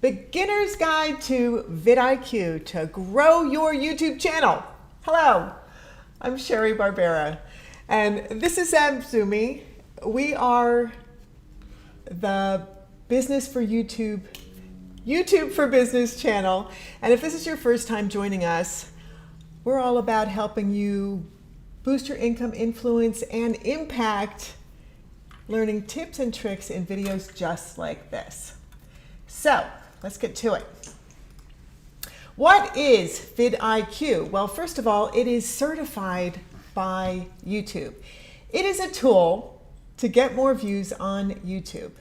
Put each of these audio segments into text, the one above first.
Beginner's Guide to VidIQ to grow your YouTube channel. Hello, I'm Sheri Barbera, and this is zazoome. We are the Business for YouTube for Business channel, and if this is your first time joining us, we're all about helping you boost your income, influence, and impact, learning tips and tricks in videos just like this. So let's get to it. What is VidIQ? Well, first of all, it is certified by YouTube. It is a tool to get more views on YouTube.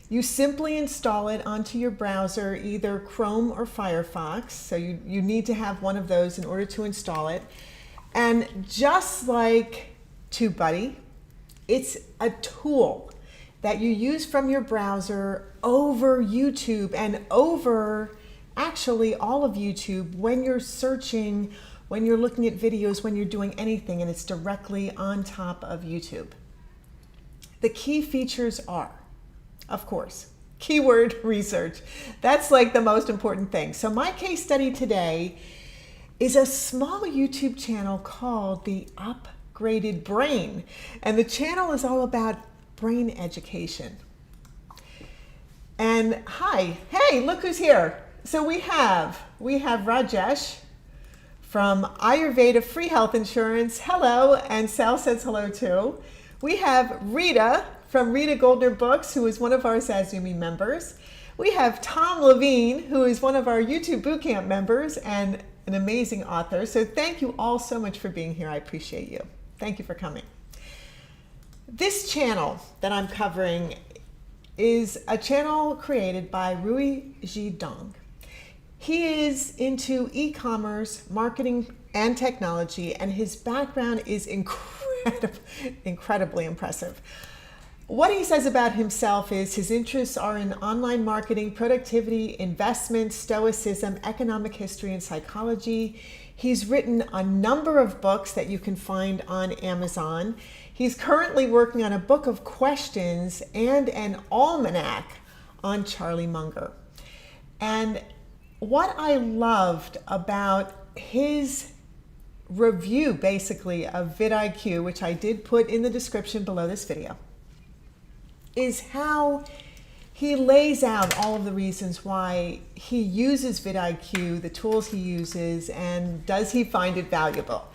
You simply install it onto your browser, either Chrome or Firefox. So you need to have one of those in order to install it. And just like TubeBuddy, it's a tool that you use from your browser over YouTube and over actually all of YouTube when you're searching, when you're looking at videos, when you're doing anything, and it's directly on top of YouTube. The key features are, of course, keyword research. That's like the most important thing. So my case study today is a small YouTube channel called The Upgraded Brain. And the channel is all about brain education. And hi, hey, look who's here. So we have Rajesh from Ayurveda Free Health Insurance. Hello, and Sal says hello too. We have Rita from Rita Goldner Books, who is one of our zazoome members. We have Tom Levine, who is one of our YouTube Bootcamp members and an amazing author. So thank you all so much for being here. I appreciate you. Thank you for coming. This channel that I'm covering is a channel created by Rui Zhidong. He is into e-commerce, marketing, and technology, and his background is incredibly impressive. What he says about himself is his interests are in online marketing, productivity, investment, stoicism, economic history, and psychology. He's written a number of books that you can find on Amazon. He's currently working on a book of questions and an almanac on Charlie Munger. And what I loved about his review, basically, of VidIQ, which I did put in the description below this video, is how he lays out all of the reasons why he uses VidIQ, the tools he uses, and does he find it valuable.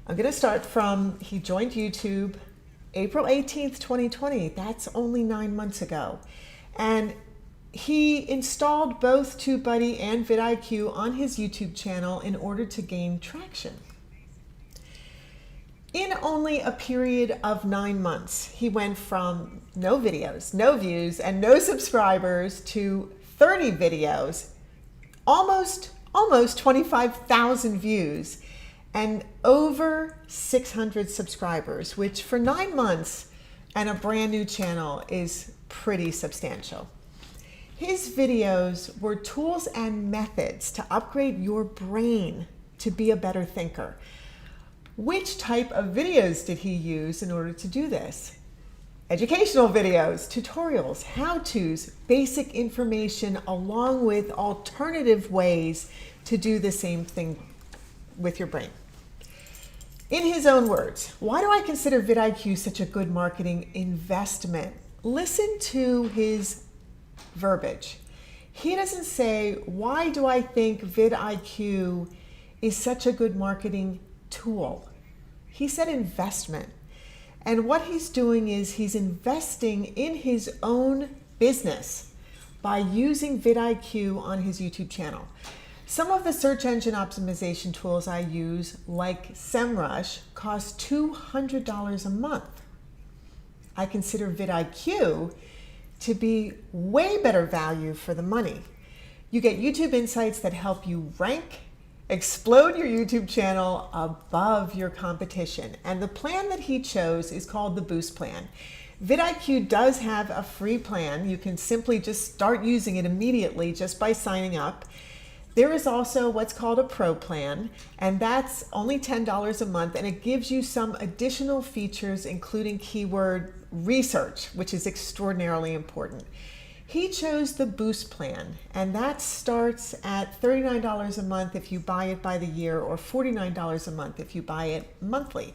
I'm going to start from, he joined YouTube April 18th, 2020. That's only 9 months ago. And he installed both TubeBuddy and VidIQ on his YouTube channel in order to gain traction. In only a period of 9 months, he went from no videos, no views, and no subscribers to 30 videos, almost 25,000 views, and over 600 subscribers, which for 9 months and a brand new channel is pretty substantial. His videos were tools and methods to upgrade your brain to be a better thinker. Which type of videos did he use in order to do this? Educational videos, tutorials, how-tos, basic information, along with alternative ways to do the same thing with your brain. In his own words, why do I consider VidIQ such a good marketing investment? Listen to his verbiage. He doesn't say, why do I think VidIQ is such a good marketing tool? He said investment. And what he's doing is he's investing in his own business by using VidIQ on his YouTube channel. Some of the search engine optimization tools I use, like SEMrush, cost $200 a month. I consider VidIQ to be way better value for the money. You get YouTube insights that help you rank, explode your YouTube channel above your competition. And the plan that he chose is called the Boost plan. VidIQ does have a free plan. You can simply just start using it immediately just by signing up. There is also what's called a Pro plan, and that's only $10 a month, and it gives you some additional features, including keyword research, which is extraordinarily important. He chose the Boost plan, and that starts at $39 a month if you buy it by the year, or $49 a month if you buy it monthly.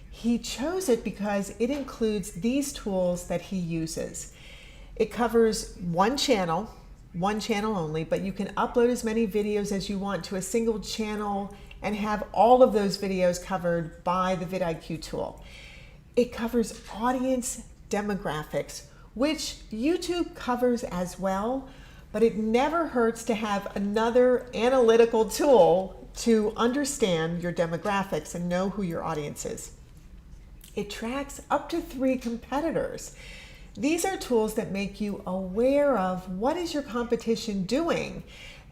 He chose it because it includes these tools that he uses. It covers one channel only, but you can upload as many videos as you want to a single channel and have all of those videos covered by the VidIQ tool. It covers audience demographics, which YouTube covers as well, but it never hurts to have another analytical tool to understand your demographics and know who your audience is. It tracks up to 3 competitors. These are tools that make you aware of what is your competition doing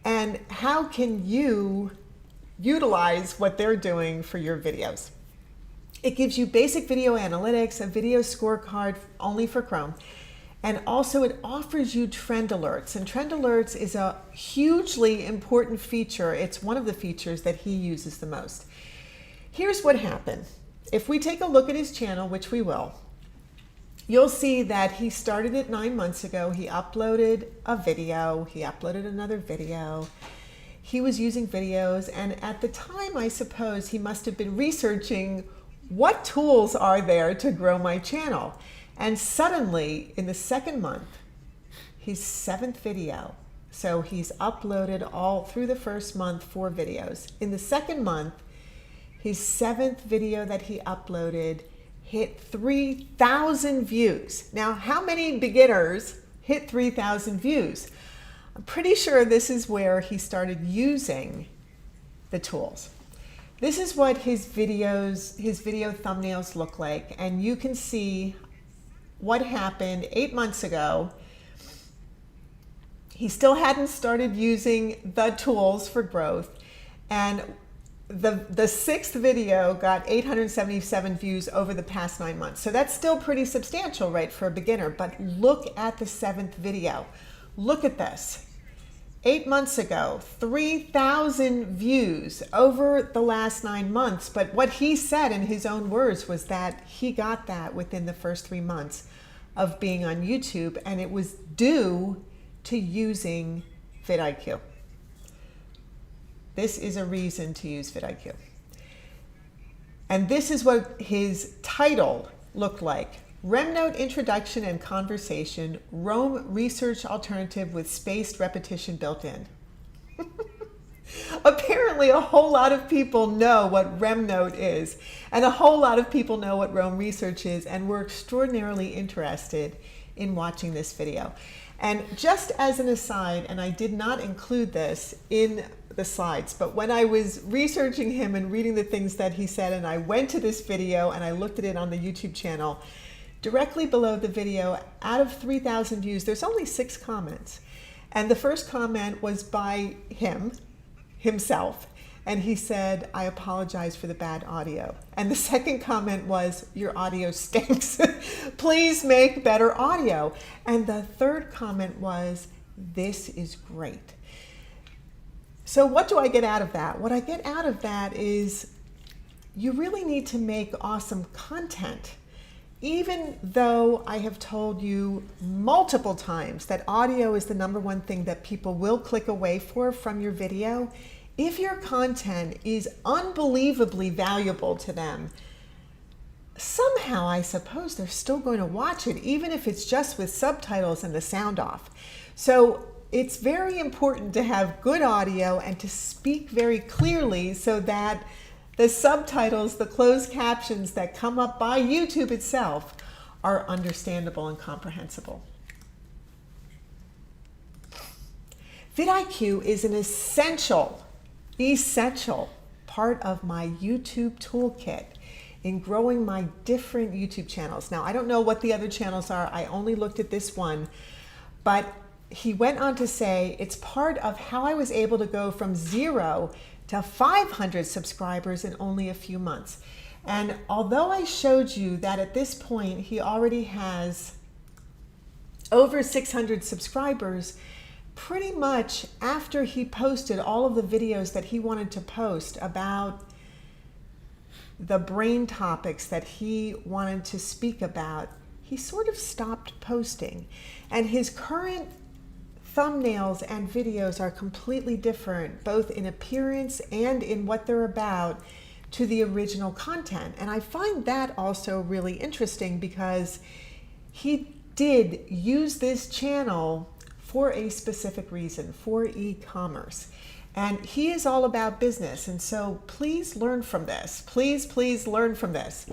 and how can you utilize what they're doing for your videos. It gives you basic video analytics, a video scorecard only for Chrome, and also it offers you trend alerts. And trend alerts is a hugely important feature. It's one of the features that he uses the most. Here's what happened. If we take a look at his channel, which we will, you'll see that he started it 9 months ago. He uploaded a video, he uploaded another video. He was using videos, and at the time, I suppose he must have been researching what tools are there to grow my channel. And suddenly, in the second month, his 7th video, so he's uploaded all through the first month 4 videos. In the second month, his 7th video that he uploaded hit 3,000 views. Now, how many beginners hit 3,000 views? I'm pretty sure this is where he started using the tools. This is what his video thumbnails look like, and you can see what happened 8 months ago. He still hadn't started using the tools for growth, and the 6th video got 877 views over the past 9 months. So that's still pretty substantial, right, for a beginner. But look at the 7th video. Look at this. 8 months ago, 3,000 views over the last 9 months. But what he said in his own words was that he got that within the first 3 months of being on YouTube, and it was due to using VidIQ. This is a reason to use VidIQ. And this is what his title looked like. Remnote Introduction and Conversation, Rome Research Alternative with Spaced Repetition Built in. Apparently a whole lot of people know what Remnote is, and a whole lot of people know what Rome Research is, and were extraordinarily interested in watching this video. And just as an aside, and I did not include this in the slides, but when I was researching him and reading the things that he said, and I went to this video and I looked at it on the YouTube channel, directly below the video, out of 3,000 views, there's only 6 comments. And the first comment was by himself. And he said, I apologize for the bad audio. And the second comment was, your audio stinks. Please make better audio. And the third comment was, this is great. So what do I get out of that? What I get out of that is you really need to make awesome content. Even though I have told you multiple times that audio is the #1 thing that people will click away from your video, if your content is unbelievably valuable to them, somehow I suppose they're still going to watch it, even if it's just with subtitles and the sound off. So it's very important to have good audio and to speak very clearly so that the subtitles, the closed captions that come up by YouTube itself are understandable and comprehensible. VidIQ is an essential part of my YouTube toolkit in growing my different YouTube channels. Now, I don't know what the other channels are. I only looked at this one, but he went on to say it's part of how I was able to go from 0 to 500 subscribers in only a few months. And although I showed you that at this point he already has over 600 subscribers, pretty much after he posted all of the videos that he wanted to post about the brain topics that he wanted to speak about, he sort of stopped posting. And his current thumbnails and videos are completely different, both in appearance and in what they're about, to the original content. And I find that also really interesting because he did use this channel for a specific reason, for e-commerce. And he is all about business. And so please learn from this. Please learn from this.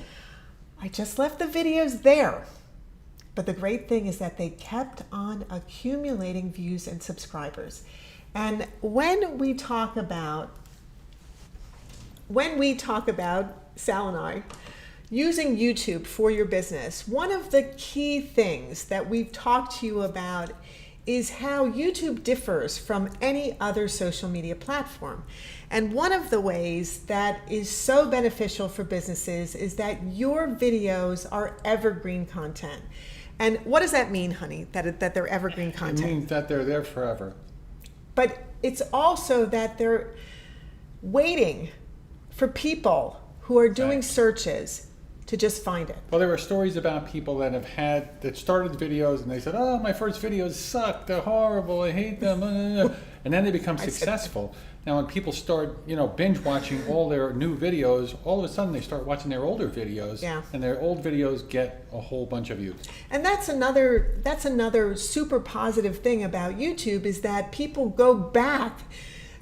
I just left the videos there. But the great thing is that they kept on accumulating views and subscribers. And when we talk about Sal and I, using YouTube for your business, one of the key things that we've talked to you about is how YouTube differs from any other social media platform. And one of the ways that is so beneficial for businesses is that your videos are evergreen content. And what does that mean, honey, that they're evergreen content? It means that they're there forever. But it's also that they're waiting for people who are doing searches to just find it. Well, there are stories about people that started videos and they said, oh, my first videos suck, they're horrible, I hate them, and then they become successful. Now, when people start, binge watching all their new videos, all of a sudden they start watching their older videos, and their old videos get a whole bunch of views. And that's another super positive thing about YouTube, is that people go back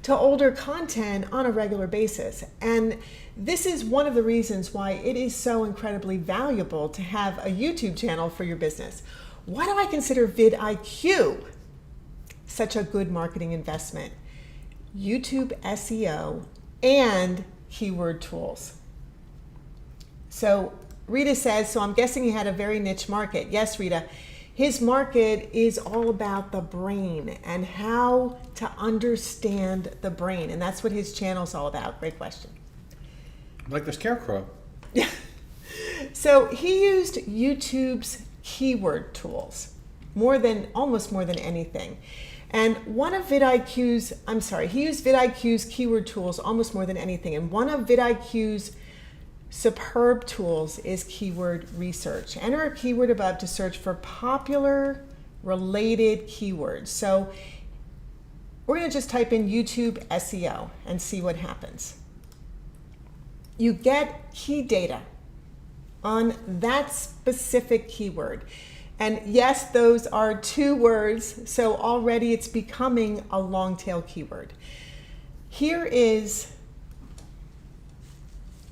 to older content on a regular basis. And this is one of the reasons why it is so incredibly valuable to have a YouTube channel for your business. Why do I consider VidIQ such a good marketing investment? YouTube SEO and keyword tools. So Rita says, so I'm guessing he had a very niche market. Yes, Rita. His market is all about the brain and how to understand the brain. And that's what his channel's all about. Great question. Like the scarecrow. Yeah. So he used YouTube's keyword tools almost more than anything. And one of he used VidIQ's keyword tools almost more than anything. And one of VidIQ's superb tools is keyword research. Enter a keyword above to search for popular related keywords. So we're going to just type in YouTube SEO and see what happens. You get key data on that specific keyword. And yes, those are 2 words, so already it's becoming a long tail keyword. Here is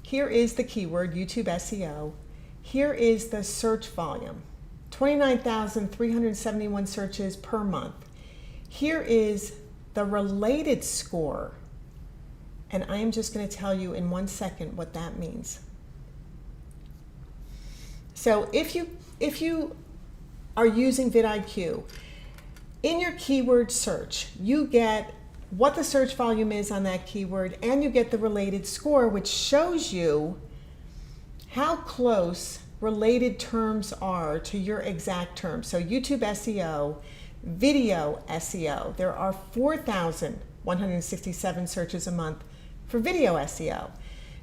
the keyword, YouTube SEO. Here is the search volume, 29,371 searches per month. Here is the related score. And I am just going to tell you in 1 second what that means. So if you are using VidIQ, in your keyword search, you get what the search volume is on that keyword, and you get the related score, which shows you how close related terms are to your exact term. So YouTube SEO, video SEO, there are 4,167 searches a month for video SEO.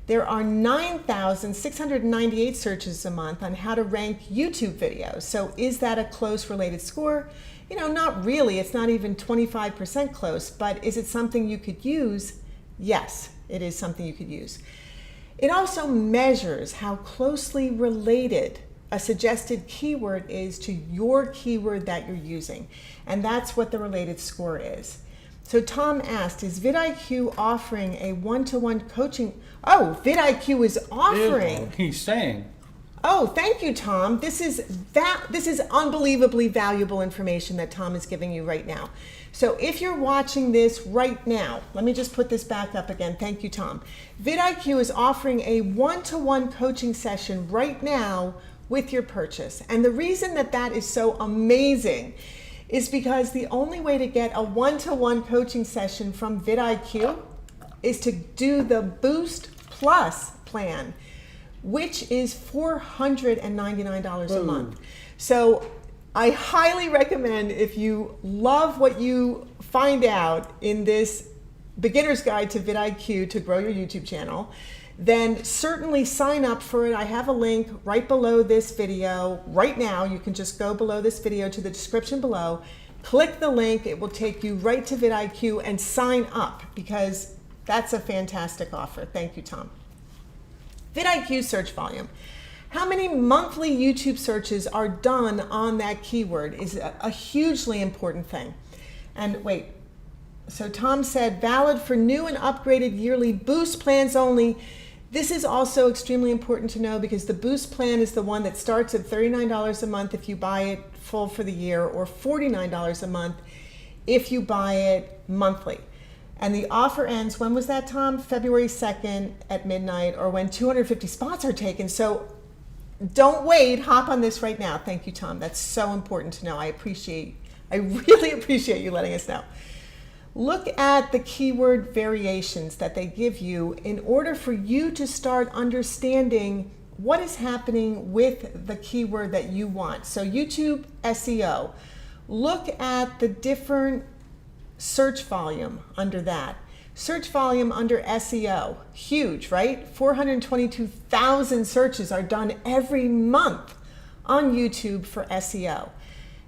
There are 9,698 searches a month on how to rank YouTube videos. So is that a close related score? Not really. It's not even 25% close, but is it something you could use? Yes, it is something you could use. It also measures how closely related a suggested keyword is to your keyword that you're using. And that's what the related score is. So Tom asked, is VidIQ offering a one-to-one coaching? Oh, VidIQ is offering. He's saying. Oh, thank you, Tom. This is unbelievably valuable information that Tom is giving you right now. So if you're watching this right now, let me just put this back up again. Thank you, Tom. VidIQ is offering a one-to-one coaching session right now with your purchase. And the reason that is so amazing is because the only way to get a one-to-one coaching session from VidIQ is to do the Boost Plus plan, which is $499 a month. So I highly recommend, if you love what you find out in this beginner's guide to VidIQ to grow your YouTube channel, then certainly sign up for it. I have a link right below this video right now. You can just go below this video to the description below, click the link, it will take you right to VidIQ, and sign up, because that's a fantastic offer. Thank you, Tom. VidIQ search volume. How many monthly YouTube searches are done on that keyword is a hugely important thing. And wait, so Tom said valid for new and upgraded yearly boost plans only. This is also extremely important to know, because the boost plan is the one that starts at $39 a month if you buy it full for the year, or $49 a month if you buy it monthly. And the offer ends, when was that, Tom? February 2nd at midnight, or when 250 spots are taken. So don't wait, hop on this right now. Thank you, Tom. That's so important to know. I really appreciate you letting us know. Look at the keyword variations that they give you in order for you to start understanding what is happening with the keyword that you want. So YouTube SEO, look at the different search volume under that. Search volume under SEO, huge, right? 422,000 searches are done every month on YouTube for SEO.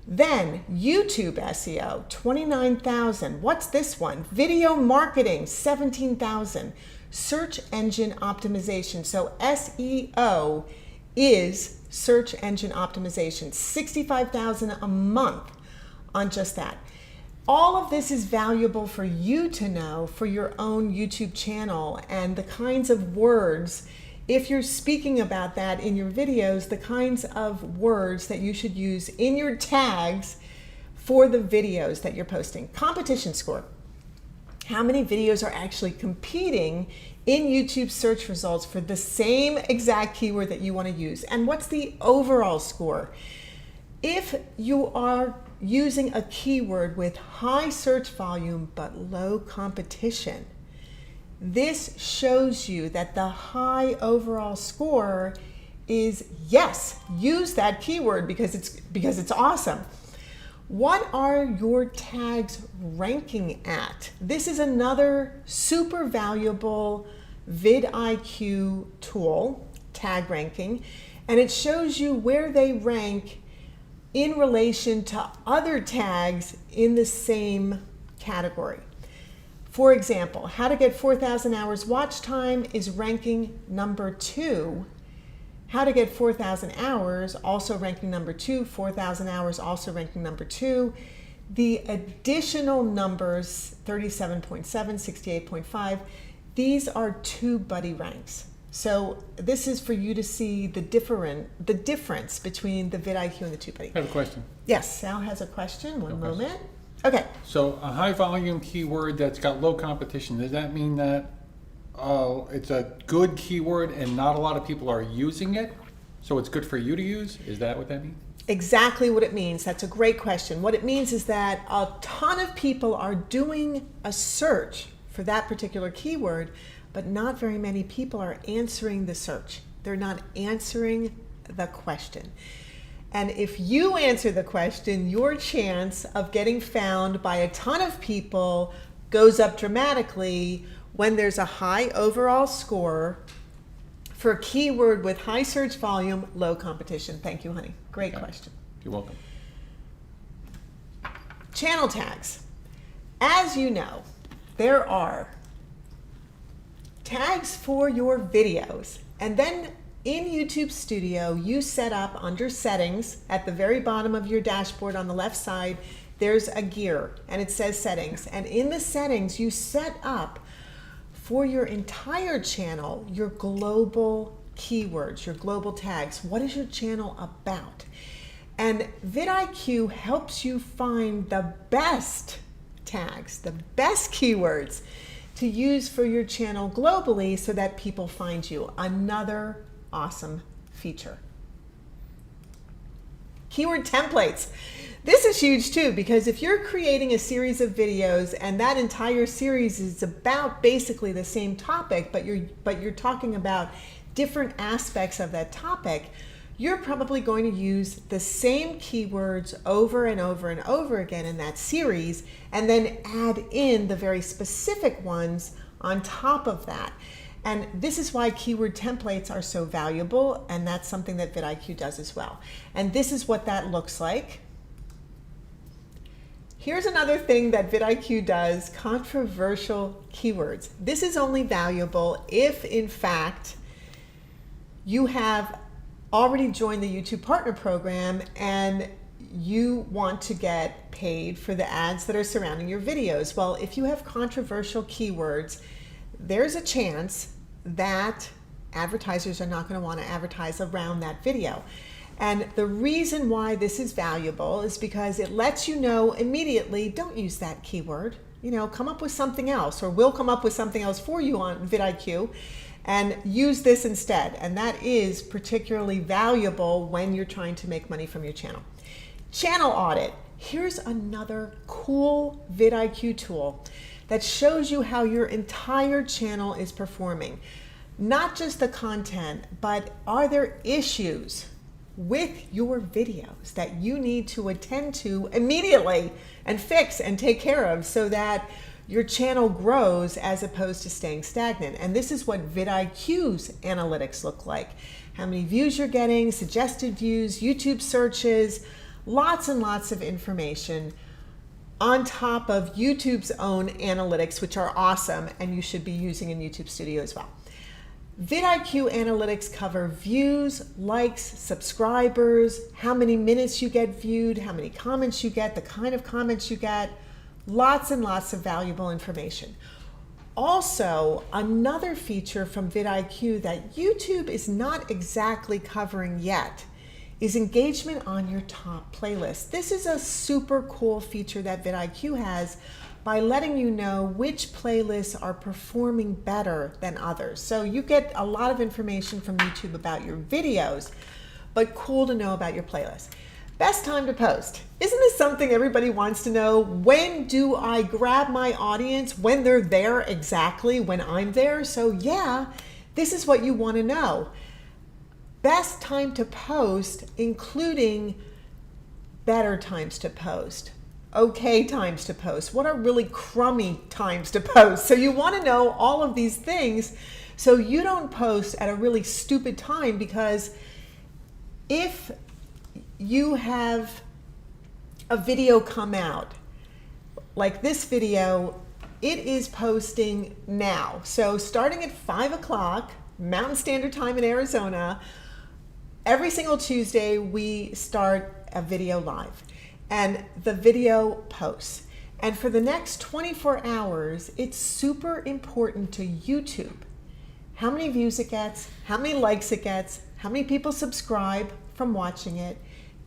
Then YouTube SEO, 29,000. What's this one? Video marketing, 17,000. Search engine optimization. So SEO is search engine optimization, 65,000 a month on just that. All of this is valuable for you to know for your own YouTube channel, and the kinds of words, if you're speaking about that in your videos, the kinds of words that you should use in your tags for the videos that you're posting. Competition score. How many videos are actually competing in YouTube search results for the same exact keyword that you want to use? And what's the overall score? If you are using a keyword with high search volume but low competition, this shows you that the high overall score is, yes, use that keyword because it's awesome. What are your tags ranking at? This is another super valuable VidIQ tool, tag ranking, and it shows you where they rank in relation to other tags in the same category. For example, how to get 4,000 hours watch time is ranking number 2. How to get 4,000 hours, also ranking number 2. 4,000 hours, also ranking number 2. The additional numbers, 37.7, 68.5, these are TubeBuddy ranks. So this is for you to see the difference between the VidIQ and the TubeBuddy. I have a question. Yes, Sal has a question. One No moment. question. Okay. So a high volume keyword that's got low competition, does that mean that it's a good keyword and not a lot of people are using it? So it's good for you to use? Is that what that means? Exactly what it means. That's a great question. What it means is that a ton of people are doing a search for that particular keyword, but not very many people are answering the search. They're not answering the question. And if you answer the question, your chance of getting found by a ton of people goes up dramatically when there's a high overall score for a keyword with high search volume, low competition. Thank you, honey. Great question. You're welcome. Channel tags. As you know, there are tags for your videos, and then in YouTube Studio, you set up under settings at the very bottom of your dashboard on the left side, there's a gear and it says settings. And in the settings, you set up for your entire channel, your global keywords, your global tags. What is your channel about? And VidIQ helps you find the best tags, the best keywords to use for your channel globally so that people find you. Another awesome feature. Keyword templates. This is huge too, because if you're creating a series of videos and that entire series is about basically the same topic, but you're talking about different aspects of that topic, you're probably going to use the same keywords over and over and over again in that series, and then add in the very specific ones on top of that. And this is why keyword templates are so valuable, and that's something that VidIQ does as well. And this is what that looks like. Here's another thing that VidIQ does, controversial keywords. This is only valuable if, in fact, you have already joined the YouTube Partner Program and you want to get paid for the ads that are surrounding your videos. Well, if you have controversial keywords, there's a chance that advertisers are not going to want to advertise around that video. And the reason why this is valuable is because it lets you know immediately, don't use that keyword, come up with something else, or we'll come up with something else for you on VidIQ and use this instead. And that is particularly valuable when you're trying to make money from your channel. Channel audit. Here's another cool VidIQ tool that shows you how your entire channel is performing. Not just the content, but are there issues with your videos that you need to attend to immediately and fix and take care of so that your channel grows as opposed to staying stagnant. And this is what VidIQ's analytics look like. How many views you're getting, suggested views, YouTube searches, lots and lots of information on top of YouTube's own analytics, which are awesome and you should be using in YouTube Studio as well. VidIQ analytics cover views, likes, subscribers, how many minutes you get viewed, how many comments you get, the kind of comments you get, lots and lots of valuable information. Also, another feature from VidIQ that YouTube is not exactly covering yet is engagement on your top playlist. This is a super cool feature that VidIQ has by letting you know which playlists are performing better than others. So you get a lot of information from YouTube about your videos, but cool to know about your playlist. Best time to post. Isn't this something everybody wants to know? When do I grab my audience? When they're there exactly, when I'm there? So yeah, this is what you want to know. Best time to post, including better times to post, okay times to post, what are really crummy times to post. So you want to know all of these things so you don't post at a really stupid time, because if you have a video come out, like this video, it is posting now. So starting at 5 o'clock Mountain Standard Time in Arizona, every single Tuesday we start a video live and the video posts. And for the next 24 hours, it's super important to YouTube how many views it gets, how many likes it gets, how many people subscribe from watching it,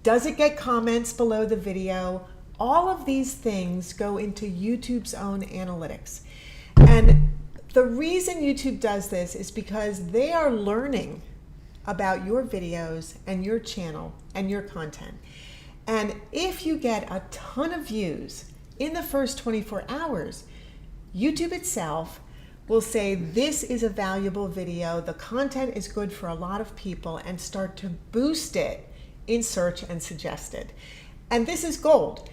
does it get comments below the video? All of these things go into YouTube's own analytics. And the reason YouTube does this is because they are learning about your videos and your channel and your content. And if you get a ton of views in the first 24 hours, YouTube itself will say this is a valuable video, the content is good for a lot of people, and start to boost it in search and suggested. And this is gold.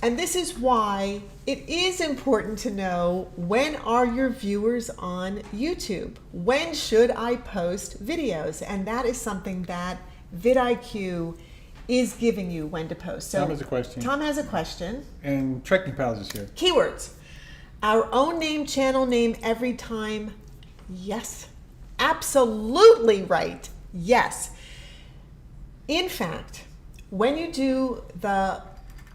And this is why it is important to know, when are your viewers on YouTube? When should I post videos? And that is something that VidIQ is giving you when to post. So Tom has a question. Tom has a question. And Trekking Pals is here. Keywords. Our own name, channel name every time. Yes. Absolutely right. Yes. In fact, when you do the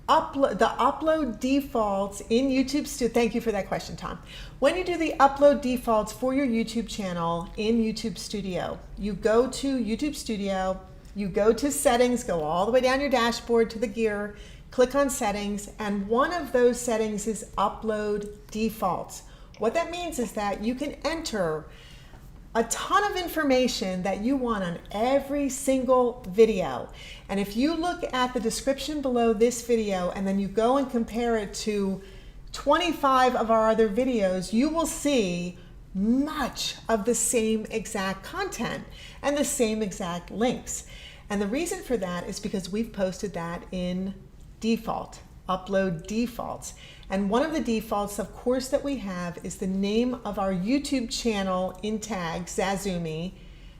upload defaults in YouTube Studio, thank you for that question, Tom. When you do the upload defaults for your YouTube channel in YouTube Studio, you go to YouTube Studio, you go to settings, go all the way down your dashboard to the gear, click on settings, and one of those settings is upload defaults. What that means is that you can enter a ton of information that you want on every single video. And if you look at the description below this video and then you go and compare it to 25 of our other videos, you will see much of the same exact content and the same exact links. And the reason for that is because we've posted that in default, upload defaults. And one of the defaults, of course, that we have is the name of our YouTube channel in tag, zazoome,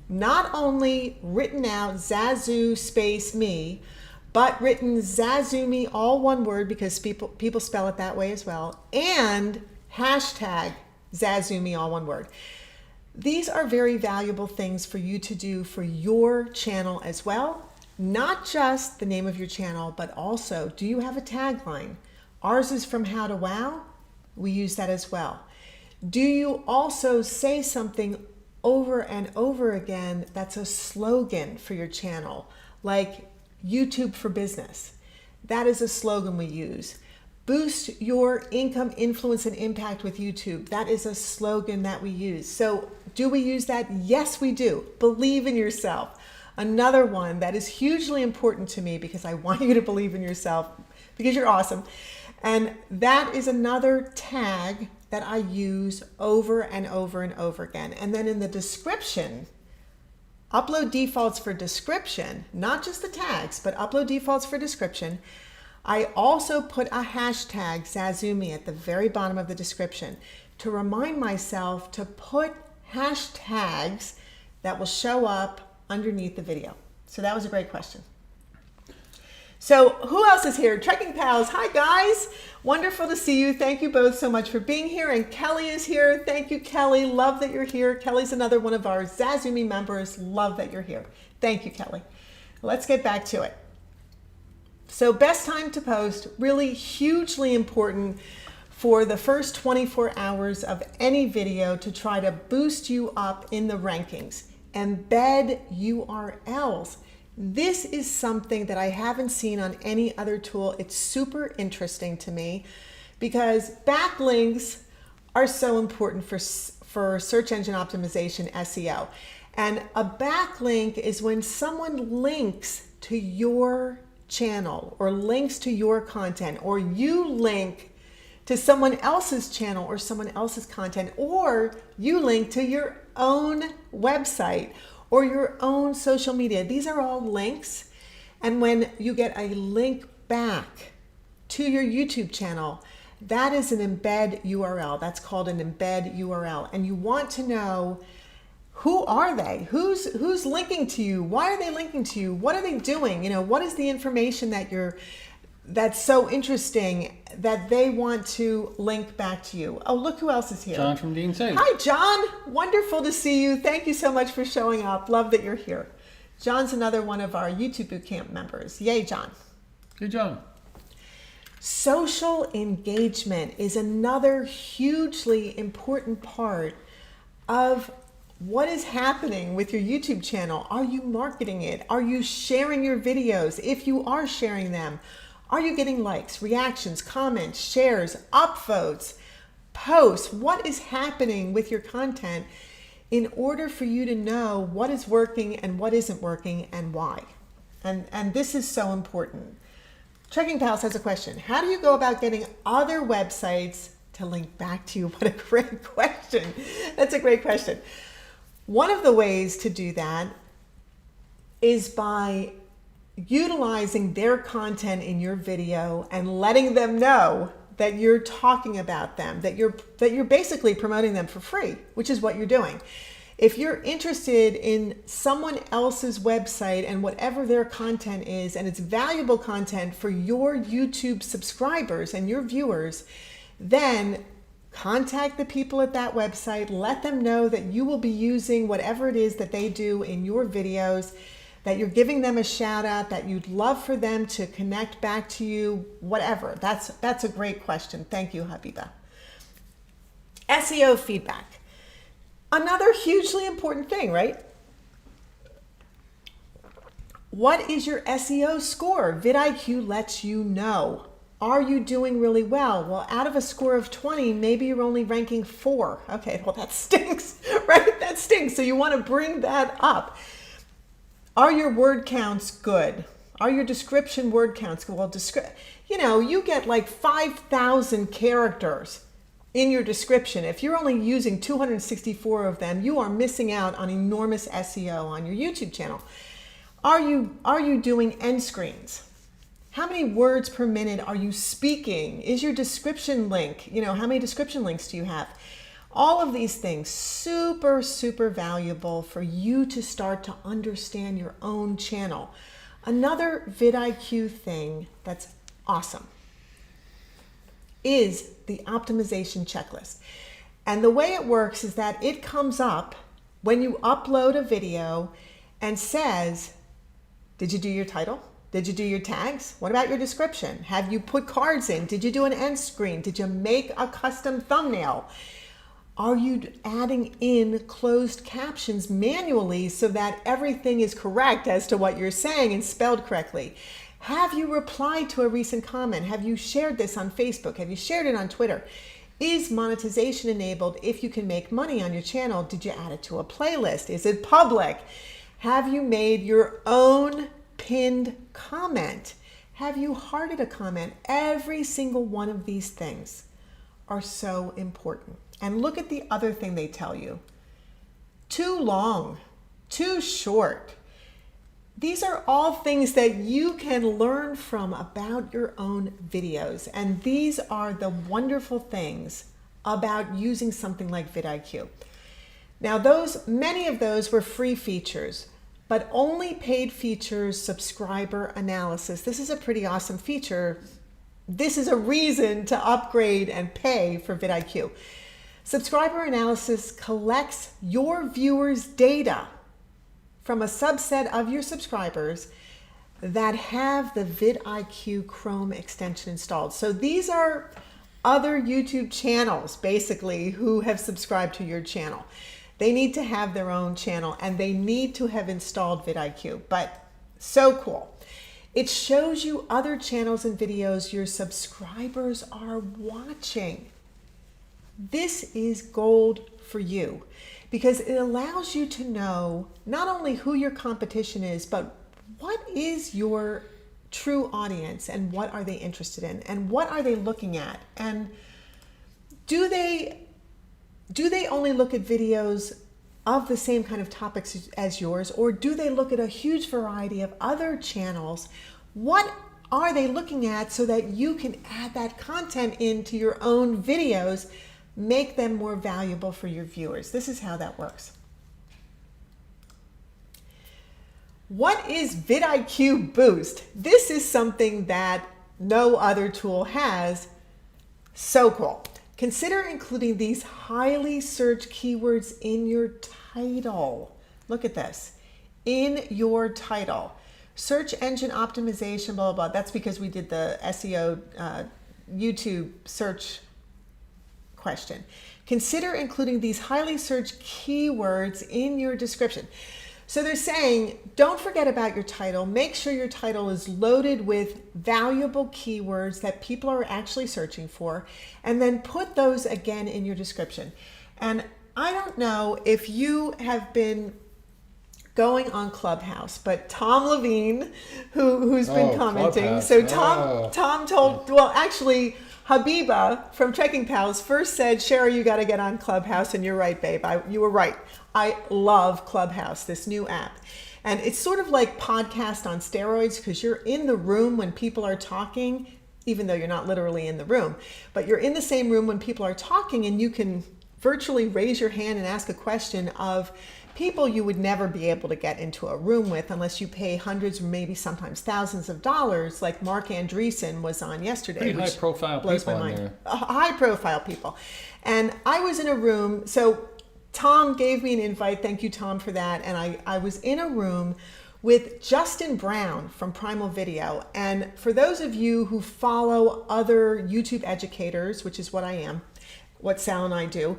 not only written out Zazu space me, but written zazoome, all one word, because people spell it that way as well, and hashtag zazoome, all one word. These are very valuable things for you to do for your channel as well. Not just the name of your channel, but also, do you have a tagline? Ours is from How to Wow. We use that as well. Do you also say something over and over again that's a slogan for your channel, like YouTube for Business? That is a slogan we use. Boost your income, influence, and impact with YouTube. That is a slogan that we use. So do we use that? Yes, we do. Believe in yourself. Another one that is hugely important to me because I want you to believe in yourself because you're awesome. And that is another tag that I use over and over and over again. And then in the description, upload defaults for description, not just the tags, but upload defaults for description. I also put a hashtag zazoome at the very bottom of the description to remind myself to put hashtags that will show up underneath the video. So that was a great question. So who else is here? Trekking Pals. Hi guys. Wonderful to see you. Thank you both so much for being here. And Kelly is here. Thank you, Kelly. Love that you're here. Kelly's another one of our zazoome members. Love that you're here. Thank you, Kelly. Let's get back to it. So best time to post, really hugely important for the first 24 hours of any video to try to boost you up in the rankings. Embed URLs. This is something that I haven't seen on any other tool. It's super interesting to me because backlinks are so important for search engine optimization, SEO. And a backlink is when someone links to your channel or links to your content, or you link to someone else's channel or someone else's content, or you link to your own website or your own social media. These are all links. And when you get a link back to your YouTube channel, that is an embed URL. That's called an embed URL. And you want to know, who are they? Who's linking to you? Why are they linking to you? What are they doing? You know, what is the information that's so interesting that they want to link back to you? Oh, look who else is here. John from Dean Safe. Hi, John. Wonderful to see you. Thank you so much for showing up. Love that you're here. John's another one of our YouTube Bootcamp members. Yay, John. Hey, John. Social engagement is another hugely important part of what is happening with your YouTube channel. Are you marketing it? Are you sharing your videos? If you are sharing them, are you getting likes, reactions, comments, shares, upvotes, posts? What is happening with your content in order for you to know what is working and what isn't working and why? And this is so important. Trekking Pals has a question. How do you go about getting other websites to link back to you? What a great question. That's a great question. One of the ways to do that is by utilizing their content in your video and letting them know that you're talking about them, that you're basically promoting them for free, which is what you're doing. If you're interested in someone else's website and whatever their content is, and it's valuable content for your YouTube subscribers and your viewers, then contact the people at that website, let them know that you will be using whatever it is that they do in your videos, that you're giving them a shout out, that you'd love for them to connect back to you, whatever. That's a great question. Thank you, Habiba. SEO feedback. Another hugely important thing, right? What is your SEO score? VidIQ lets you know. Are you doing really well? Well, out of a score of 20, maybe you're only ranking 4. Okay, well that stinks, right? That stinks. So you want to bring that up. Are your word counts good? Are your description word counts good? Well, you get like 5,000 characters in your description. If you're only using 264 of them, you are missing out on enormous SEO on your YouTube channel. Are you doing end screens? How many words per minute are you speaking? Is your description link, how many description links do you have? All of these things, super, super valuable for you to start to understand your own channel. Another VidIQ thing that's awesome is the optimization checklist. And the way it works is that it comes up when you upload a video and says, did you do your title? Did you do your tags? What about your description? Have you put cards in? Did you do an end screen? Did you make a custom thumbnail? Are you adding in closed captions manually so that everything is correct as to what you're saying and spelled correctly? Have you replied to a recent comment? Have you shared this on Facebook? Have you shared it on Twitter? Is monetization enabled if you can make money on your channel? Did you add it to a playlist? Is it public? Have you made your own pinned comment? Have you hearted a comment? Every single one of these things are so important. And look at the other thing they tell you. Too long, too short. These are all things that you can learn from about your own videos. And these are the wonderful things about using something like VidIQ. Now many of those were free features, but only paid features, subscriber analysis. This is a pretty awesome feature. This is a reason to upgrade and pay for VidIQ. Subscriber analysis collects your viewers' data from a subset of your subscribers that have the VidIQ Chrome extension installed. So these are other YouTube channels, basically, who have subscribed to your channel. They need to have their own channel and they need to have installed VidIQ, but so cool. It shows you other channels and videos your subscribers are watching. This is gold for you because it allows you to know not only who your competition is, but what is your true audience and what are they interested in and what are they looking at? And do they only look at videos of the same kind of topics as yours, or do they look at a huge variety of other channels? What are they looking at so that you can add that content into your own videos, make them more valuable for your viewers? This is how that works. What is VidIQ Boost? This is something that no other tool has. So cool. Consider including these highly searched keywords in your title. Look at this. In your title. Search engine optimization, blah, blah, blah. That's because we did the SEO YouTube search question. Consider including these highly searched keywords in your description. So they're saying, don't forget about your title. Make sure your title is loaded with valuable keywords that people are actually searching for, and then put those again in your description. And I don't know if you have been going on Clubhouse, but Tom Levine, who's been commenting. Clubhouse. So Tom told, well, actually, Habiba from Trekking Pals first said, Sheri, you got to get on Clubhouse. And you're right, babe. You were right. I love Clubhouse, this new app. And it's sort of like podcast on steroids because you're in the room when people are talking, even though you're not literally in the room. But you're in the same room when people are talking and you can virtually raise your hand and ask a question of people you would never be able to get into a room with unless you pay hundreds or maybe sometimes thousands of dollars, like Mark Andreessen was on yesterday. Pretty high profile people on there. High profile people. And I was in a room, so Tom gave me an invite, thank you Tom for that, and I was in a room with Justin Brown from Primal Video. And for those of you who follow other YouTube educators, which is what I am, what Sal and I do,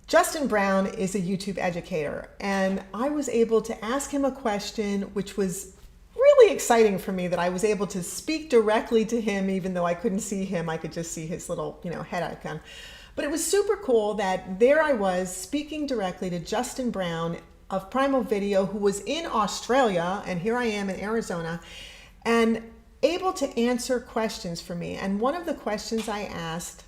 Justin Brown is a YouTube educator, and I was able to ask him a question which was really exciting for me, that I was able to speak directly to him even though I couldn't see him. I could just see his little, head icon. But it was super cool that there I was speaking directly to Justin Brown of Primal Video, who was in Australia, and here I am in Arizona, and able to answer questions for me. And one of the questions I asked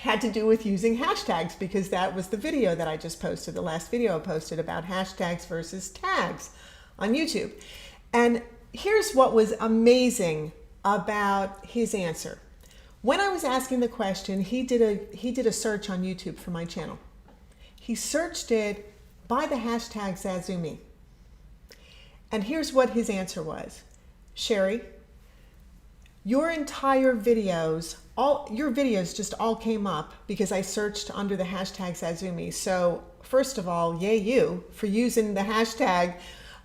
had to do with using hashtags, because that was the video that I just posted, the last video I posted about hashtags versus tags on YouTube. And here's what was amazing about his answer. When I was asking the question, he did a search on YouTube for my channel. He searched it by the hashtag zazoome. And here's what his answer was. Sheri, your entire videos, your videos just all came up because I searched under the hashtag zazoome. So first of all, yay you for using the hashtag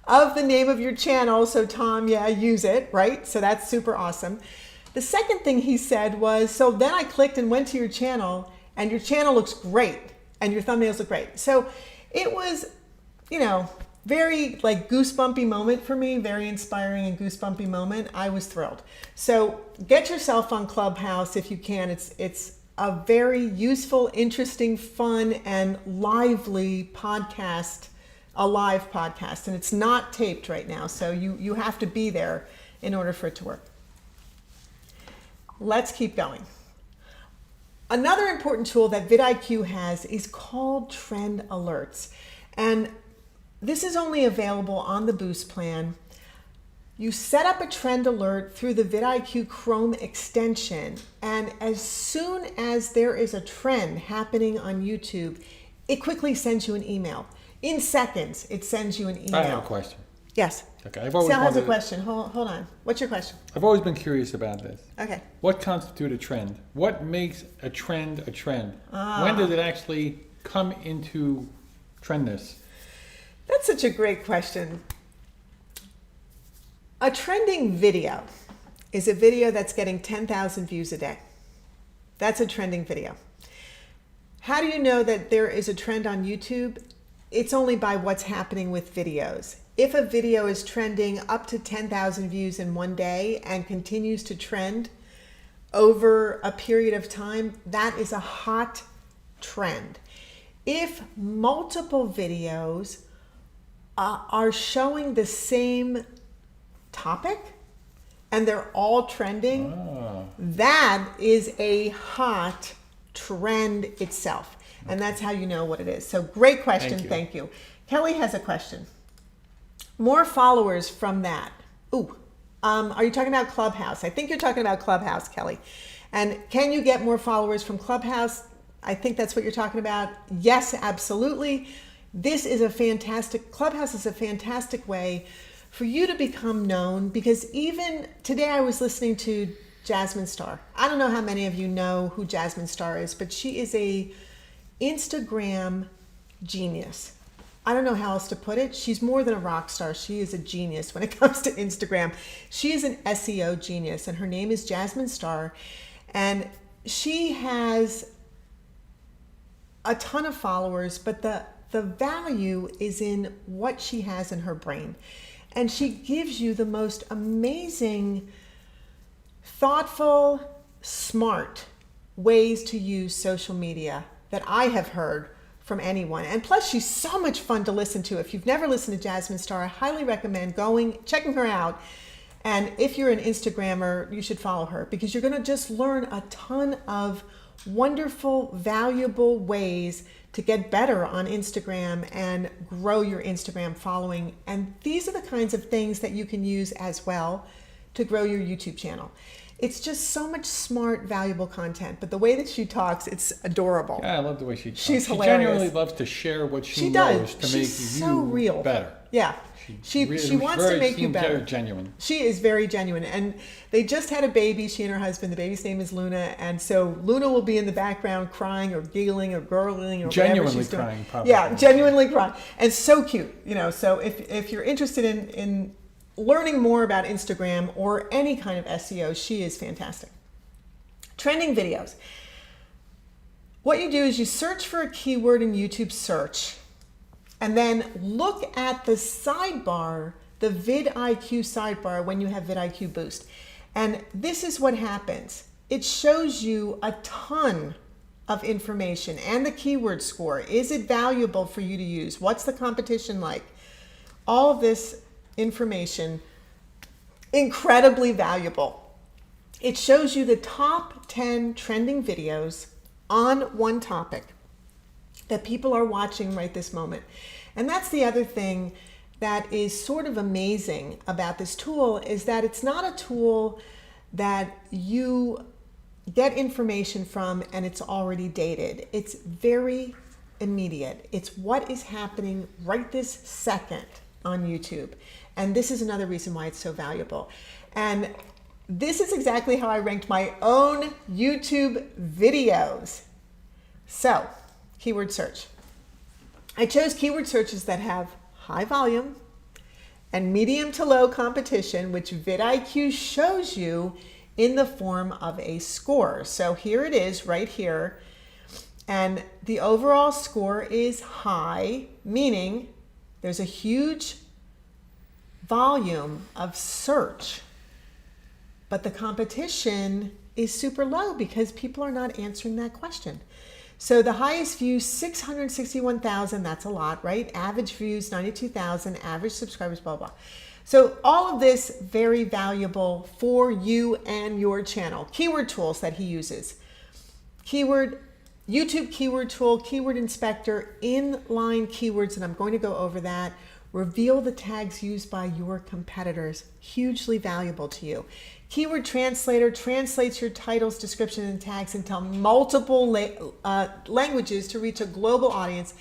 of the name of your channel. So Tom, yeah, use it, right? So that's super awesome. The second thing he said was, so then I clicked and went to your channel and your channel looks great and your thumbnails look great. So it was, very like goosebumpy moment for me, very inspiring and goosebumpy moment. I was thrilled. So get yourself on Clubhouse if you can. It's a very useful, interesting, fun, and lively podcast, a live podcast. And it's not taped right now, so you have to be there in order for it to work. Let's keep going. Another important tool that VidIQ has is called Trend Alerts. And this is only available on the Boost plan. You set up a trend alert through the VidIQ Chrome extension, and as soon as there is a trend happening on YouTube, it quickly sends you an email. In seconds, it sends you an email. I have a question. Yes. Okay. I've always Sal has a wondered- question. Hold on. What's your question? I've always been curious about this. Okay. What constitutes a trend? What makes a trend a trend? When does it actually come into trendness? That's such a great question. A trending video is a video that's getting 10,000 views a day. That's a trending video. How do you know that there is a trend on YouTube? It's only by what's happening with videos. If a video is trending up to 10,000 views in one day and continues to trend over a period of time, that is a hot trend. If multiple videos are showing the same topic and they're all trending, that is a hot trend itself. And that's how you know what it is. So great question. Thank you. Kelly has a question. More followers from that. Are you talking about Clubhouse? I think you're talking about Clubhouse, Kelly. And can you get more followers from Clubhouse? I think that's what you're talking about. Yes, absolutely. Clubhouse is a fantastic way for you to become known, because even today I was listening to Jasmine Star. I don't know how many of you know who Jasmine Star is, but she is a Instagram genius. I don't know how else to put it. She's more than a rock star. She is a genius when it comes to Instagram. She is an SEO genius, and her name is Jasmine Star. And she has a ton of followers, but the value is in what she has in her brain. And she gives you the most amazing, thoughtful, smart ways to use social media that I have heard from anyone. And plus, she's so much fun to listen to. If you've never listened to Jasmine Star, I highly recommend checking her out. And if you're an Instagrammer, you should follow her, because you're going to just learn a ton of wonderful, valuable ways to get better on Instagram and grow your Instagram following. And these are the kinds of things that you can use as well to grow your YouTube channel. It's just so much smart, valuable content. But the way that she talks, it's adorable. Yeah, I love the way she talks. She's she hilarious. genuinely loves to share what she does. knows to She's make so you real. better. Yeah. She wants to make you better. Very genuine. She is very genuine. And they just had a baby, she and her husband. The baby's name is Luna. And so Luna will be in the background crying or giggling or gurgling or whatever she's doing. Crying, probably. Yeah, genuinely crying. And so cute. So if you're interested in learning more about Instagram or any kind of SEO, she is fantastic. Trending videos. What you do is you search for a keyword in YouTube search, and then look at the sidebar, the VidIQ sidebar, when you have VidIQ Boost. And this is what happens. It shows you a ton of information and the keyword score. Is it valuable for you to use? What's the competition like? All of this information, incredibly valuable. It shows you the top 10 trending videos on one topic that people are watching right this moment. And that's the other thing that is sort of amazing about this tool is that it's not a tool that you get information from and it's already dated. It's very immediate. It's what is happening right this second on YouTube. And this is another reason why it's so valuable. And this is exactly how I ranked my own YouTube videos. So, keyword search. I chose keyword searches that have high volume and medium to low competition, which VidIQ shows you in the form of a score. So here it is right here. And the overall score is high, meaning there's a huge volume of search, but the competition is super low because people are not answering that question. So the highest views, 661,000, that's a lot, right? Average views, 92,000, average subscribers, blah, blah. So all of this very valuable for you and your channel. Keyword tools that he uses. YouTube keyword tool, keyword inspector, inline keywords, and I'm going to go over that. Reveal the tags used by your competitors, hugely valuable to you. Keyword translator translates your titles, description, and tags into multiple languages to reach a global audience.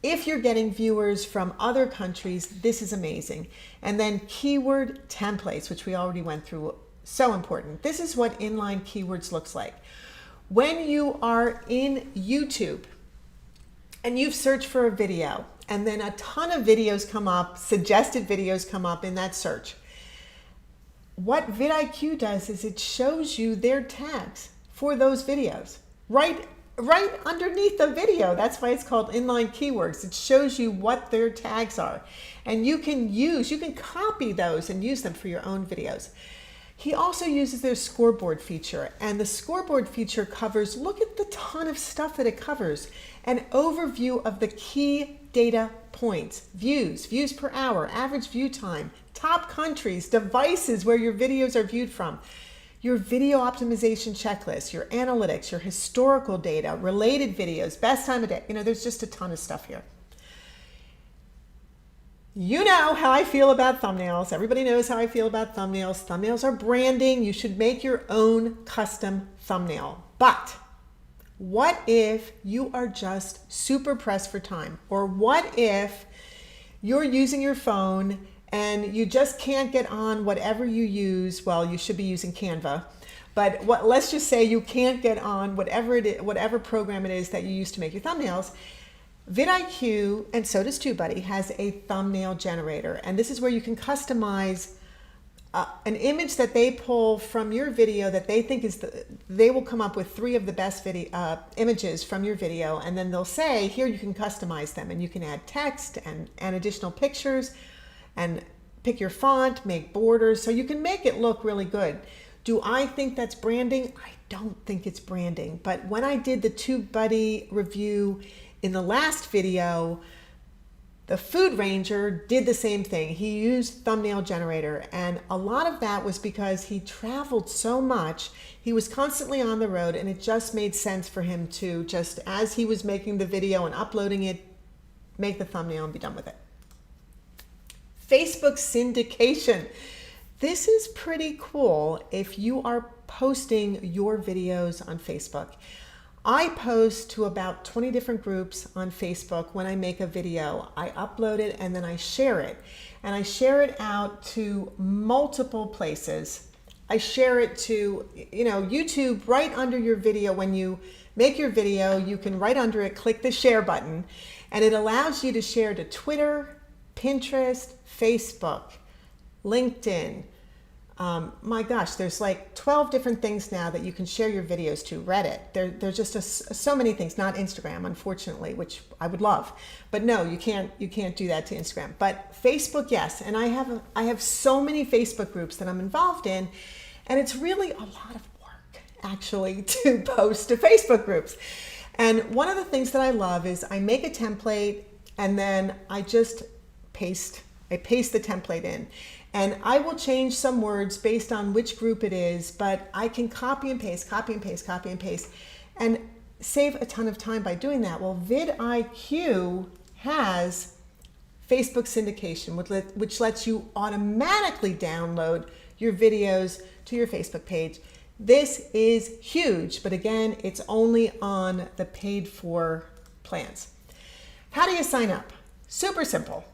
If you're getting viewers from other countries, this is amazing. And then keyword templates, which we already went through, so important. This is what inline keywords looks like. When you are in YouTube and you've searched for a video and then a ton of videos come up, suggested videos come up in that search, what VidIQ does is it shows you their tags for those videos right underneath the video. That's why it's called Inline Keywords. It shows you what their tags are. And you can copy those and use them for your own videos. He also uses their scoreboard feature, and the scoreboard feature covers, look at the ton of stuff that it covers, an overview of the key data points, views per hour, average view time, top countries, devices where your videos are viewed from, your video optimization checklist, your analytics, your historical data, related videos, best time of day. There's just a ton of stuff here. You know how I feel about thumbnails. Everybody knows how I feel about thumbnails. Thumbnails are branding. You should make your own custom thumbnail. But what if you are just super pressed for time? Or what if you're using your phone and you just can't get on whatever you use? Well, you should be using Canva. But let's just say you can't get on whatever program it is that you use to make your thumbnails. VidIQ, and so does TubeBuddy, has a thumbnail generator, and this is where you can customize an image that they pull from your video that they think they will come up with 3 of the best images from your video, and then they'll say, here you can customize them, and you can add text and additional pictures, and pick your font, make borders, so you can make it look really good. Do I think that's branding? I don't think it's branding, but when I did the TubeBuddy review in the last video, the Food Ranger did the same thing. He used thumbnail generator, and a lot of that was because he traveled so much. He was constantly on the road, and it just made sense for him to just, as he was making the video and uploading it, make the thumbnail and be done with it. Facebook syndication. This is pretty cool if you are posting your videos on Facebook. I post to about 20 different groups on Facebook when I make a video. I upload it and then I share it. And I share it out to multiple places. I share it to, YouTube right under your video. When you make your video, you can right under it, click the share button, and it allows you to share to Twitter, Pinterest, Facebook, LinkedIn. My gosh, there's like 12 different things now that you can share your videos to. Reddit. There's just so many things. Not Instagram, unfortunately, which I would love. But no, you can't do that to Instagram. But Facebook, yes. And I have so many Facebook groups that I'm involved in, and it's really a lot of work actually to post to Facebook groups. And one of the things that I love is I make a template and then I just paste the template in. And I will change some words based on which group it is, but I can copy and paste, and save a ton of time by doing that. Well, VidIQ has Facebook Syndication, which lets you automatically download your videos to your Facebook page. This is huge, but again, it's only on the paid for plans. How do you sign up? Super simple.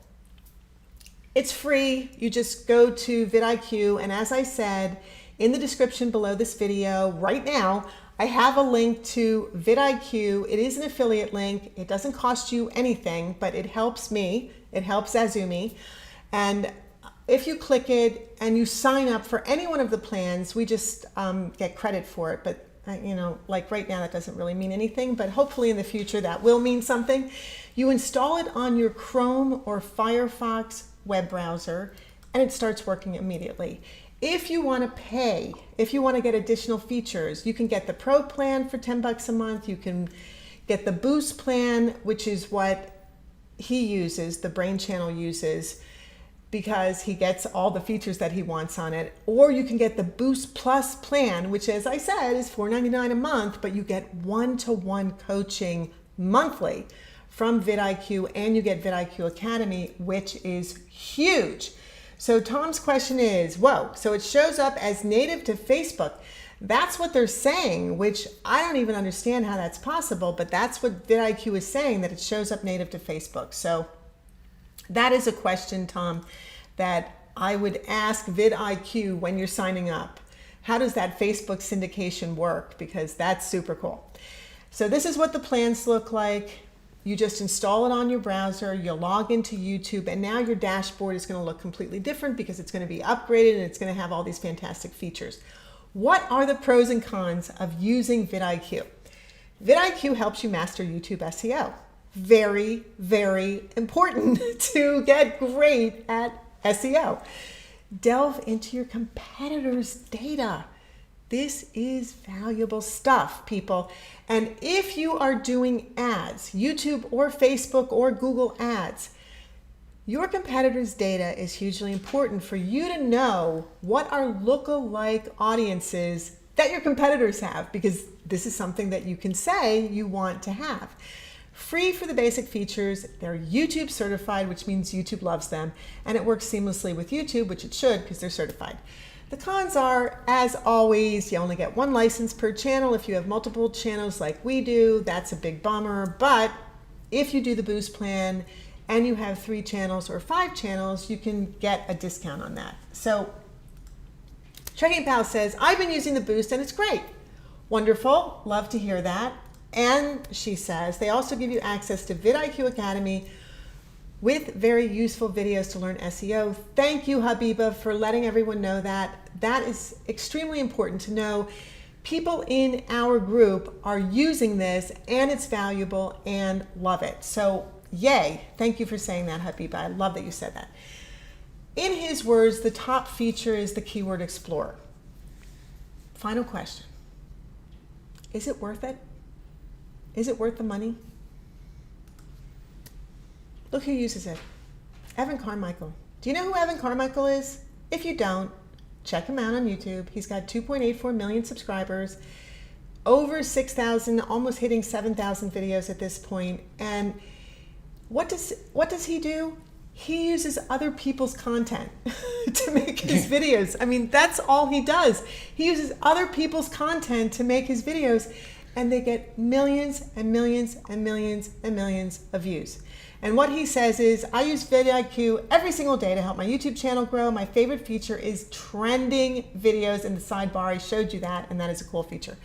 It's free. You just go to VidIQ, and as I said, in the description below this video right now, I have a link to VidIQ. It is an affiliate link. It doesn't cost you anything, but it helps me. It helps zazoome. And if you click it and you sign up for any one of the plans, we just get credit for it. But like right now, that doesn't really mean anything, but hopefully in the future that will mean something. You install it on your Chrome or Firefox web browser, and it starts working immediately. If you want to pay, if you want to get additional features, you can get the Pro plan for $10 a month. You can get the Boost plan, which is what he uses, the Brain Channel uses, because he gets all the features that he wants on it. Or you can get the Boost Plus plan, which, as I said, is $4.99 a month, but you get one-to-one coaching monthly from VidIQ, and you get VidIQ Academy, which is huge. So Tom's question is, whoa, so it shows up as native to Facebook. That's what they're saying, which I don't even understand how that's possible, but that's what VidIQ is saying, that it shows up native to Facebook. So that is a question, Tom, that I would ask VidIQ when you're signing up. How does that Facebook syndication work? Because that's super cool. So this is what the plans look like. You just install it on your browser, you log into YouTube, and now your dashboard is going to look completely different because it's going to be upgraded and it's going to have all these fantastic features. What are the pros and cons of using VidIQ? VidIQ helps you master YouTube SEO. Very, very important to get great at SEO. Delve into your competitors' data. This is valuable stuff, people. And if you are doing ads, YouTube or Facebook or Google ads, your competitors' data is hugely important for you to know what are lookalike audiences that your competitors have, because this is something that you can say you want to have. Free for the basic features. They're YouTube certified, which means YouTube loves them, and it works seamlessly with YouTube, which it should because they're certified. The cons are, as always, you only get one license per channel. If you have multiple channels like we do, that's a big bummer. But if you do the Boost plan and you have 3 channels or 5 channels, you can get a discount on that. So Trekking Pal says, I've been using the Boost and it's great. Wonderful. Love to hear that. And she says, they also give you access to VidIQ Academy with very useful videos to learn SEO. Thank you, Habiba, for letting everyone know that. That is extremely important to know. People in our group are using this and it's valuable and love it. So yay. Thank you for saying that, Habiba. I love that you said that. In his words, the top feature is the Keyword Explorer. Final question. Is it worth it? Is it worth the money? Look who uses it. Evan Carmichael. Do you know who Evan Carmichael is? If you don't, check him out on YouTube. He's got 2.84 million subscribers, over 6,000, almost hitting 7,000 videos at this point. And what does he do? He uses other people's content to make his videos. I mean, that's all he does. He uses other people's content to make his videos, and they get millions and millions and millions and millions of views. And what he says is, I use VidIQ every single day to help my YouTube channel grow. My favorite feature is trending videos in the sidebar. I showed you that, and that is a cool feature.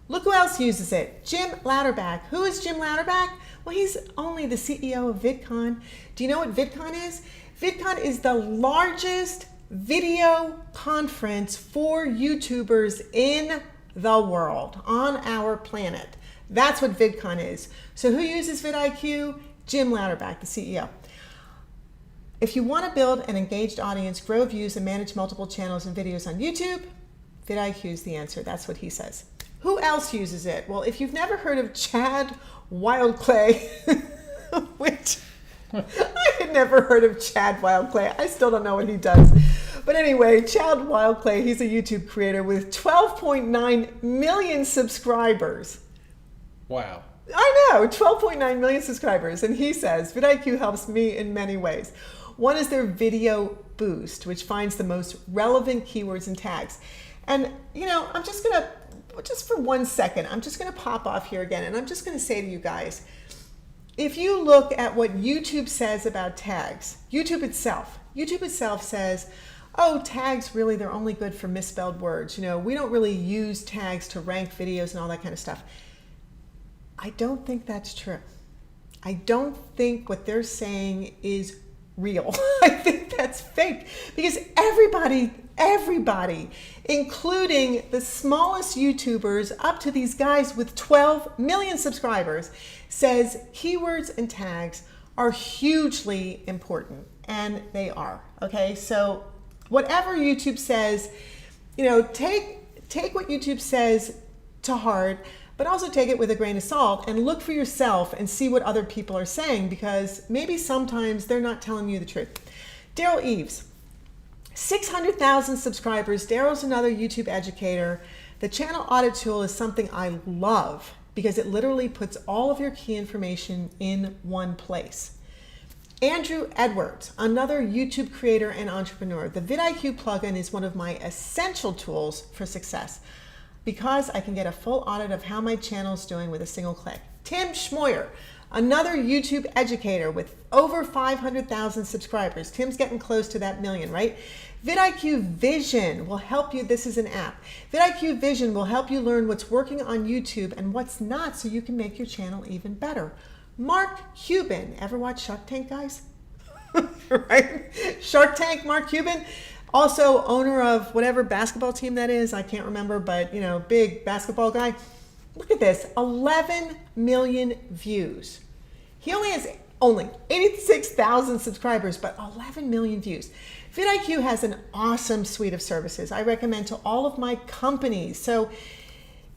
Look who else uses it. Jim Louderback. Who is Jim Louderback? Well, he's only the CEO of VidCon. Do you know what VidCon is? VidCon is the largest video conference for YouTubers in the world, on our planet. That's what VidCon is. So who uses VidIQ? Jim Louderback, the CEO. If you want to build an engaged audience, grow views, and manage multiple channels and videos on YouTube, VidIQ is the answer. That's what he says. Who else uses it? Well, if you've never heard of Chad Wildclay, which I had never heard of Chad Wildclay. I still don't know what he does. But anyway, Chad Wildclay, he's a YouTube creator with 12.9 million subscribers. Wow. I know, 12.9 million subscribers. And he says, VidIQ helps me in many ways. One is their video boost, which finds the most relevant keywords and tags. And, you know, I'm just going to, just for 1 second, I'm just going to pop off here again. And I'm just going to say to you guys, if you look at what YouTube says about tags, YouTube itself says, oh, tags really, they're only good for misspelled words. You know, we don't really use tags to rank videos and all that kind of stuff. I don't think that's true. I don't think what they're saying is real. I think that's fake because everybody, including the smallest YouTubers up to these guys with 12 million subscribers, says keywords and tags are hugely important, and they are, okay? So whatever YouTube says, you know, take what YouTube says to heart, but also take it with a grain of salt and look for yourself and see what other people are saying, because maybe sometimes they're not telling you the truth. Daryl Eves, 600,000 subscribers. Daryl's another YouTube educator. The channel audit tool is something I love because it literally puts all of your key information in one place. Andrew Edwards, another YouTube creator and entrepreneur. The VidIQ plugin is one of my essential tools for success because I can get a full audit of how my channel is doing with a single click. Tim Schmoyer, another YouTube educator with over 500,000 subscribers. Tim's getting close to that million, right? VidIQ Vision will help you. This is an app. VidIQ Vision will help you learn what's working on YouTube and what's not so you can make your channel even better. Mark Cuban, ever watch Shark Tank, guys? Right? Shark Tank, Mark Cuban, also owner of whatever basketball team that is. I can't remember, but you know, big basketball guy. Look at this, 11 million views. He only has 86,000 subscribers, but 11 million views. VidIQ has an awesome suite of services I recommend to all of my companies. So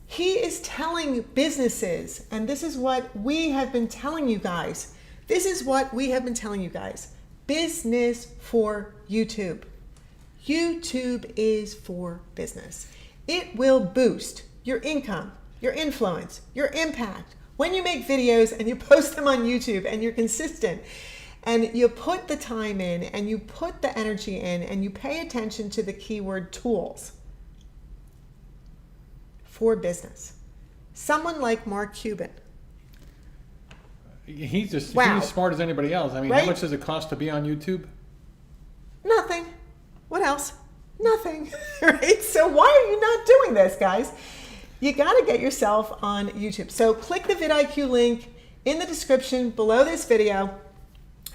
he is telling businesses, and this is what we have been telling you guys. Business for YouTube. YouTube is for business. It will boost your income, your influence, your impact. When you make videos and you post them on YouTube and you're consistent and you put the time in and you put the energy in and you pay attention to the keyword tools for business. Someone like Mark Cuban. He's as smart as anybody else. I mean, right? How much does it cost to be on YouTube? Nothing. What else? Nothing. Right? So why are you not doing this, guys? You got to get yourself on YouTube. So click the VidIQ link in the description below this video.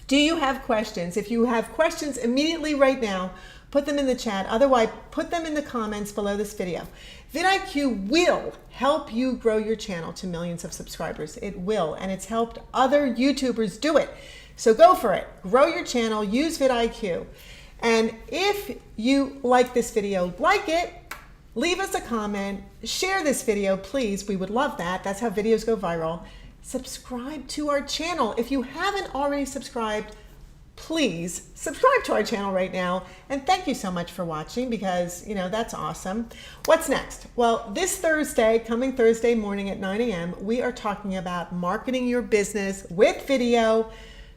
Do you have questions? If you have questions immediately right now, put them in the chat. Otherwise, put them in the comments below this video. VidIQ will help you grow your channel to millions of subscribers. It will, and it's helped other YouTubers do it. So go for it. Grow your channel, use VidIQ. And if you like this video, like it, leave us a comment, share this video, please. We would love that. That's how videos go viral. Subscribe to our channel. If you haven't already subscribed, please subscribe to our channel right now. And thank you so much for watching because, you know, that's awesome. What's next? Well, this Thursday, coming Thursday morning at 9 a.m., we are talking about marketing your business with video,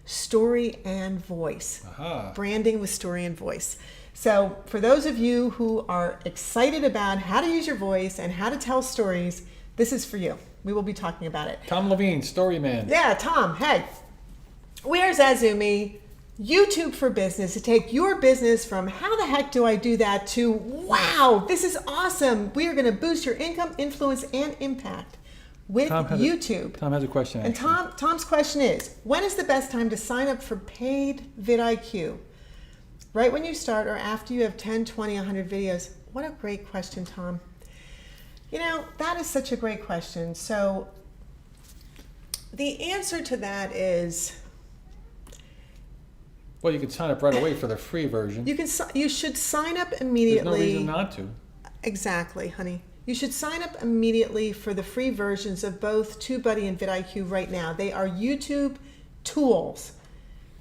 story and voice. Branding with story and voice. So for those of you who are excited about how to use your voice and how to tell stories, this is for you. We will be talking about it. Tom Levine, Story Man. Yeah, Tom, hey. We are zazoome, YouTube for business, to take your business from how the heck do I do that to wow, this is awesome. We are going to boost your income, influence, and impact with YouTube. Tom has a question. And Tom's question is, when is the best time to sign up for paid VidIQ? Right when you start or after you have 10, 20, 100 videos? What a great question, Tom. You know, that is such a great question. So the answer to that is, well, you can sign up right away for the free version. You should sign up immediately. There's no reason not to. Exactly, honey. You should sign up immediately for the free versions of both TubeBuddy and VidIQ right now. They are YouTube tools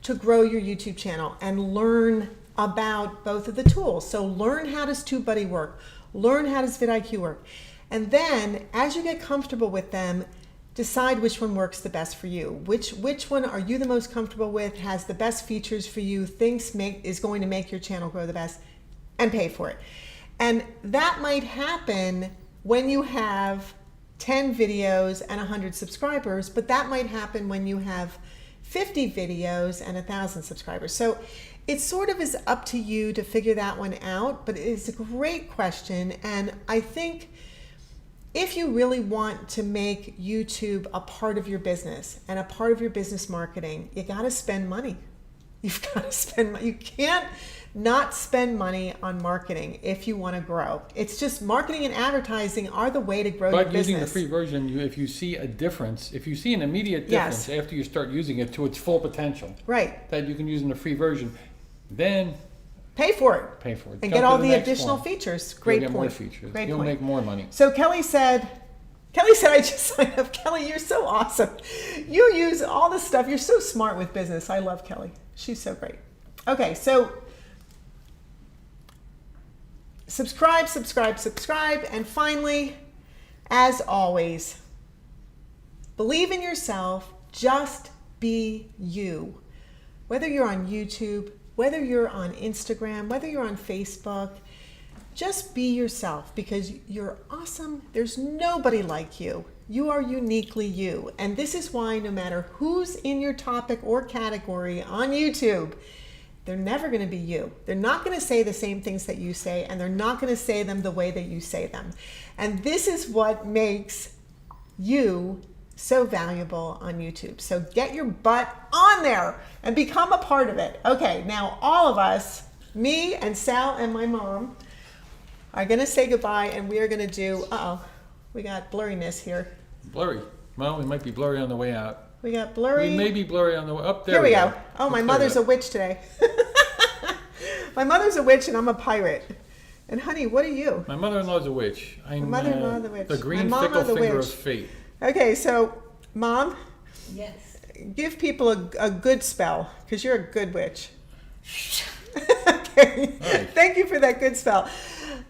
to grow your YouTube channel and learn about both of the tools. So learn how does TubeBuddy work, learn how does VidIQ work. And then as you get comfortable with them, decide which one works the best for you. Which one are you the most comfortable with, has the best features for you, is going to make your channel grow the best, and pay for it. And that might happen when you have 10 videos and 100 subscribers, but that might happen when you have 50 videos and 1,000 subscribers. So it sort of is up to you to figure that one out, but it is a great question. And I think if you really want to make YouTube a part of your business and a part of your business marketing, you got to spend money. You've got to spend money. You can't not spend money on marketing if you want to grow. It's just marketing and advertising are the way to grow your business. But using the free version, if you see a difference, if you see an immediate difference after you start using it to its full potential, right, that you can use in the free version, then pay for it. Pay for it. And get all the additional features. Great point. You'll get more features. Great You'll point. make more money. So Kelly said, I just signed up. Kelly, you're so awesome. You use all this stuff. You're so smart with business. I love Kelly. She's so great. Okay, so subscribe. And finally, as always, believe in yourself. Just be you. Whether you're on YouTube, whether you're on Instagram, whether you're on Facebook, just be yourself because you're awesome. There's nobody like you. You are uniquely you. And this is why no matter who's in your topic or category on YouTube, they're never going to be you. They're not going to say the same things that you say, and they're not going to say them the way that you say them. And this is what makes you so valuable on YouTube. So get your butt on there and become a part of it. Okay, now all of us, me and Sal and my mom, are going to say goodbye, and we are going to do, we got blurriness here. Blurry. Well, we might be blurry on the way out. We got blurry. We may be blurry on the way up. There Here we go. Oh, my mother's a witch today. My mother's a witch and I'm a pirate. And honey, what are you? My mother-in-law's a witch. I'm mother-in-law the witch. The green My mama fickle the finger witch. of fate. Okay, so Mom, Yes. give people a good spell because you're a good witch. Okay. Right. Thank you for that good spell.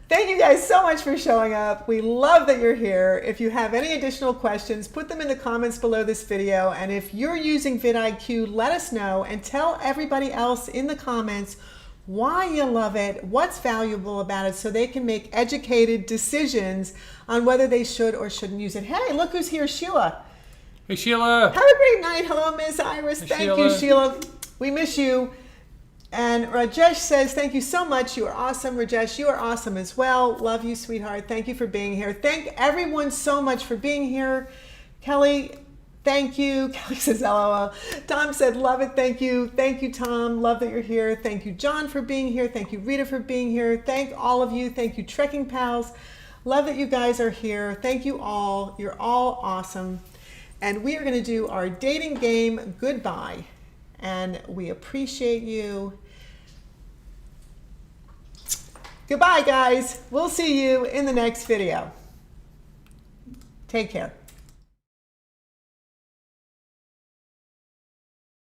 Thank you guys so much for showing up. We love that you're here. If you have any additional questions, put them in the comments below this video. And if you're using VidIQ, let us know and tell everybody else in the comments why you love it, what's valuable about it, so they can make educated decisions on whether they should or shouldn't use it. Hey, look who's here, Sheila. Hey, Sheila. Have a great night. Hello, Miss Iris. Hey, Thank Sheila. you, Sheila. We miss you. And Rajesh says, thank you so much. You are awesome. Rajesh, you are awesome as well. Love you, sweetheart. Thank you for being here. Thank everyone so much for being here. Kelly, thank you. Kelly says, LOL. Tom said, love it. Thank you. Thank you, Tom. Love that you're here. Thank you, John, for being here. Thank you, Rita, for being here. Thank all of you. Thank you, Trekking Pals. Love that you guys are here. Thank you all. You're all awesome. And we are going to do our dating game goodbye. And we appreciate you. Goodbye, guys. We'll see you in the next video. Take care.